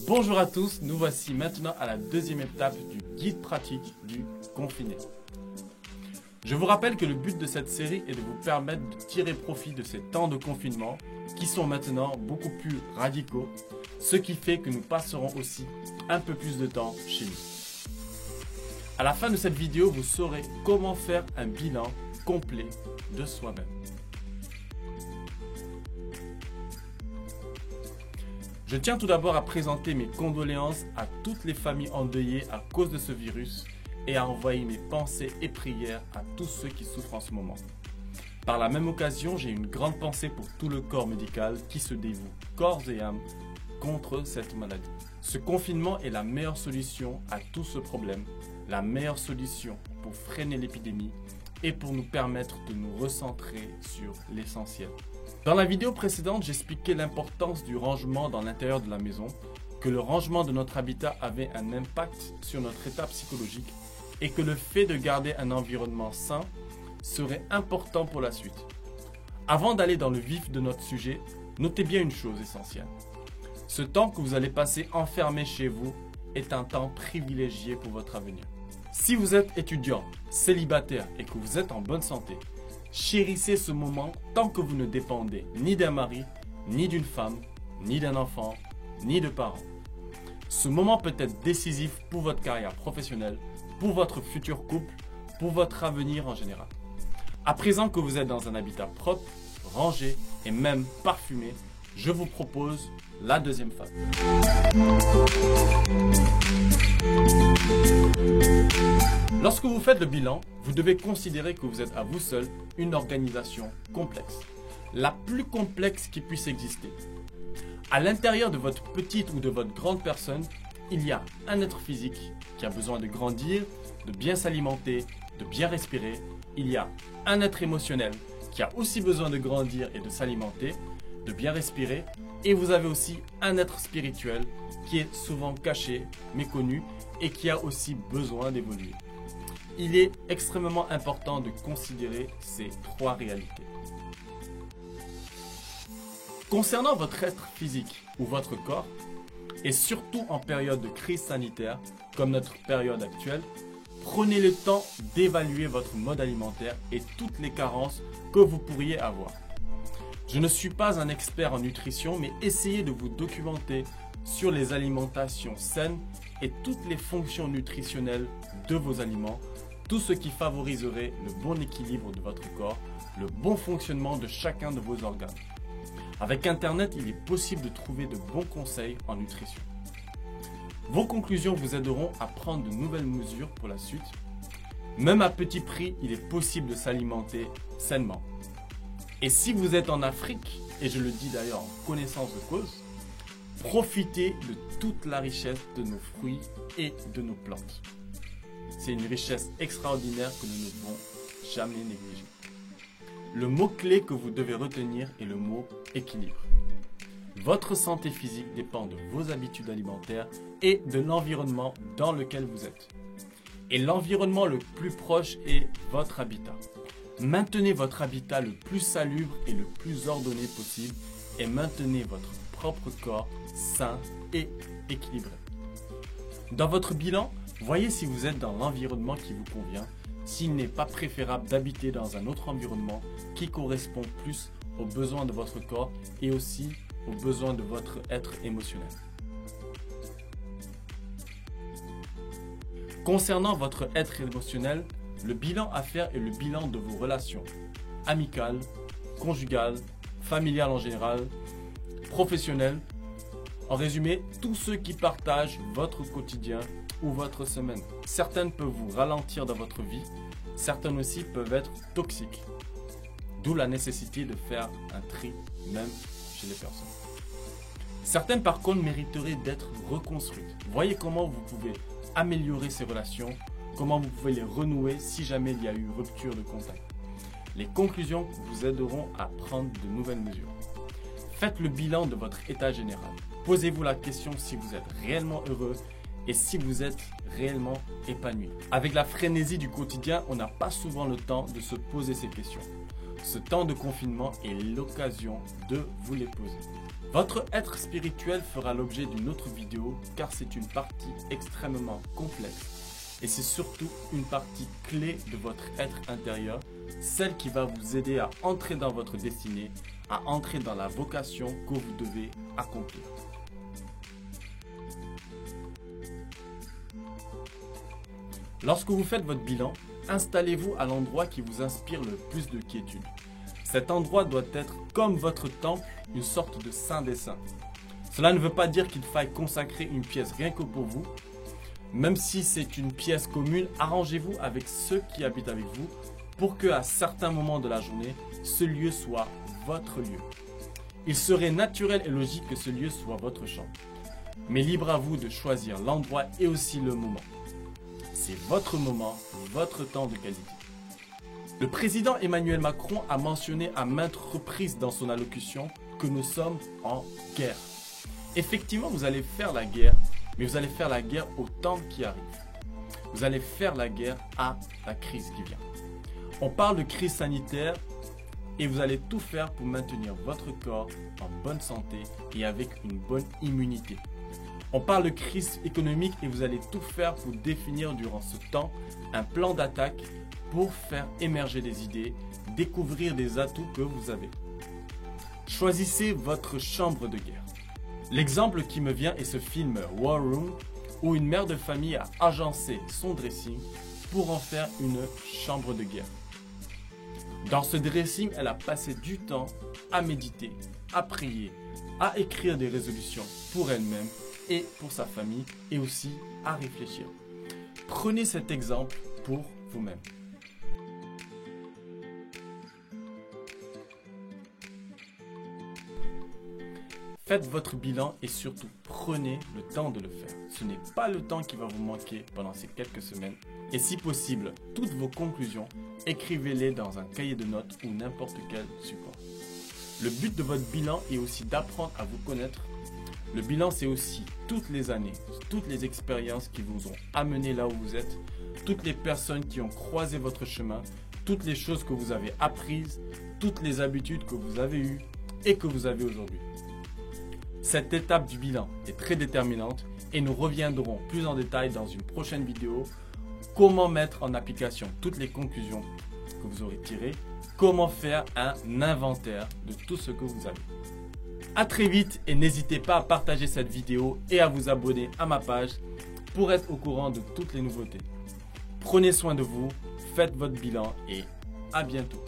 Bonjour à tous, nous voici maintenant à la deuxième étape du guide pratique du confiné. Je vous rappelle que le but de cette série est de vous permettre de tirer profit de ces temps de confinement qui sont maintenant beaucoup plus radicaux, ce qui fait que nous passerons aussi un peu plus de temps chez nous. À la fin de cette vidéo, vous saurez comment faire un bilan complet de soi-même. Je tiens tout d'abord à présenter mes condoléances à toutes les familles endeuillées à cause de ce virus et à envoyer mes pensées et prières à tous ceux qui souffrent en ce moment. Par la même occasion, j'ai une grande pensée pour tout le corps médical qui se dévoue corps et âme contre cette maladie. Ce confinement est la meilleure solution à tout ce problème, la meilleure solution pour freiner l'épidémie et pour nous permettre de nous recentrer sur l'essentiel. Dans la vidéo précédente, j'expliquais l'importance du rangement dans l'intérieur de la maison, que le rangement de notre habitat avait un impact sur notre état psychologique et que le fait de garder un environnement sain serait important pour la suite. Avant d'aller dans le vif de notre sujet, notez bien une chose essentielle. Ce temps que vous allez passer enfermé chez vous est un temps privilégié pour votre avenir. Si vous êtes étudiant, célibataire et que vous êtes en bonne santé, chérissez ce moment tant que vous ne dépendez ni d'un mari, ni d'une femme, ni d'un enfant, ni de parents. Ce moment peut être décisif pour votre carrière professionnelle, pour votre futur couple, pour votre avenir en général. À présent que vous êtes dans un habitat propre, rangé et même parfumé, je vous propose la deuxième phase. Lorsque vous faites le bilan, vous devez considérer que vous êtes à vous seul une organisation complexe, la plus complexe qui puisse exister. À l'intérieur de votre petite ou de votre grande personne, il y a un être physique qui a besoin de grandir, de bien s'alimenter, de bien respirer. Il y a un être émotionnel qui a aussi besoin de grandir et de s'alimenter, de bien respirer. Et vous avez aussi un être spirituel qui est souvent caché, méconnu et qui a aussi besoin d'évoluer. Il est extrêmement important de considérer ces trois réalités. Concernant votre être physique ou votre corps, et surtout en période de crise sanitaire, comme notre période actuelle, prenez le temps d'évaluer votre mode alimentaire et toutes les carences que vous pourriez avoir. Je ne suis pas un expert en nutrition, mais essayez de vous documenter sur les alimentations saines et toutes les fonctions nutritionnelles de vos aliments, tout ce qui favoriserait le bon équilibre de votre corps, le bon fonctionnement de chacun de vos organes. Avec Internet, il est possible de trouver de bons conseils en nutrition. Vos conclusions vous aideront à prendre de nouvelles mesures pour la suite. Même à petit prix, il est possible de s'alimenter sainement. Et si vous êtes en Afrique, et je le dis d'ailleurs en connaissance de cause, profitez de toute la richesse de nos fruits et de nos plantes. C'est une richesse extraordinaire que nous ne devons jamais négliger. Le mot-clé que vous devez retenir est le mot équilibre. Votre santé physique dépend de vos habitudes alimentaires et de l'environnement dans lequel vous êtes. Et l'environnement le plus proche est votre habitat. Maintenez votre habitat le plus salubre et le plus ordonné possible et maintenez votre propre corps sain et équilibré. Dans votre bilan, voyez si vous êtes dans l'environnement qui vous convient, s'il n'est pas préférable d'habiter dans un autre environnement qui correspond plus aux besoins de votre corps et aussi aux besoins de votre être émotionnel. Concernant votre être émotionnel, le bilan à faire est le bilan de vos relations amicales, conjugales, familiales en général, professionnelles. En résumé, tous ceux qui partagent votre quotidien ou votre semaine. Certaines peuvent vous ralentir dans votre vie, certaines aussi peuvent être toxiques. D'où la nécessité de faire un tri même chez les personnes. Certaines par contre mériteraient d'être reconstruites. Voyez comment vous pouvez améliorer ces relations, comment vous pouvez les renouer si jamais il y a eu rupture de contact. Les conclusions vous aideront à prendre de nouvelles mesures. Faites le bilan de votre état général. Posez-vous la question si vous êtes réellement heureux et si vous êtes réellement épanoui. Avec la frénésie du quotidien, on n'a pas souvent le temps de se poser ces questions. Ce temps de confinement est l'occasion de vous les poser. Votre être spirituel fera l'objet d'une autre vidéo car c'est une partie extrêmement complexe et c'est surtout une partie clé de votre être intérieur, celle qui va vous aider à entrer dans votre destinée, à entrer dans la vocation que vous devez accomplir. Lorsque vous faites votre bilan, installez-vous à l'endroit qui vous inspire le plus de quiétude. Cet endroit doit être, comme votre temple, une sorte de saint des saints. Cela ne veut pas dire qu'il faille consacrer une pièce rien que pour vous. Même si c'est une pièce commune, arrangez-vous avec ceux qui habitent avec vous pour qu'à certains moments de la journée, ce lieu soit votre lieu. Il serait naturel et logique que ce lieu soit votre chambre. Mais libre à vous de choisir l'endroit et aussi le moment. C'est votre moment, votre temps de qualité. Le président Emmanuel Macron a mentionné à maintes reprises dans son allocution que nous sommes en guerre. Effectivement, vous allez faire la guerre, mais vous allez faire la guerre au temps qui arrive. Vous allez faire la guerre à la crise qui vient. On parle de crise sanitaire et vous allez tout faire pour maintenir votre corps en bonne santé et avec une bonne immunité. On parle de crise économique et vous allez tout faire pour définir durant ce temps un plan d'attaque pour faire émerger des idées, découvrir des atouts que vous avez. Choisissez votre chambre de guerre. L'exemple qui me vient est ce film War Room où une mère de famille a agencé son dressing pour en faire une chambre de guerre. Dans ce dressing, elle a passé du temps à méditer, à prier, à écrire des résolutions pour elle-même et pour sa famille et aussi à réfléchir. Prenez cet exemple pour vous-même. Faites votre bilan et surtout prenez le temps de le faire. Ce n'est pas le temps qui va vous manquer pendant ces quelques semaines. Et si possible, toutes vos conclusions, écrivez-les dans un cahier de notes ou n'importe quel support. Le but de votre bilan est aussi d'apprendre à vous connaître. Le bilan, c'est aussi toutes les années, toutes les expériences qui vous ont amené là où vous êtes, toutes les personnes qui ont croisé votre chemin, toutes les choses que vous avez apprises, toutes les habitudes que vous avez eues et que vous avez aujourd'hui. Cette étape du bilan est très déterminante et nous reviendrons plus en détail dans une prochaine vidéo. Comment mettre en application toutes les conclusions que vous aurez tirées, comment faire un inventaire de tout ce que vous avez. A très vite et n'hésitez pas à partager cette vidéo et à vous abonner à ma page pour être au courant de toutes les nouveautés. Prenez soin de vous, faites votre bilan et à bientôt.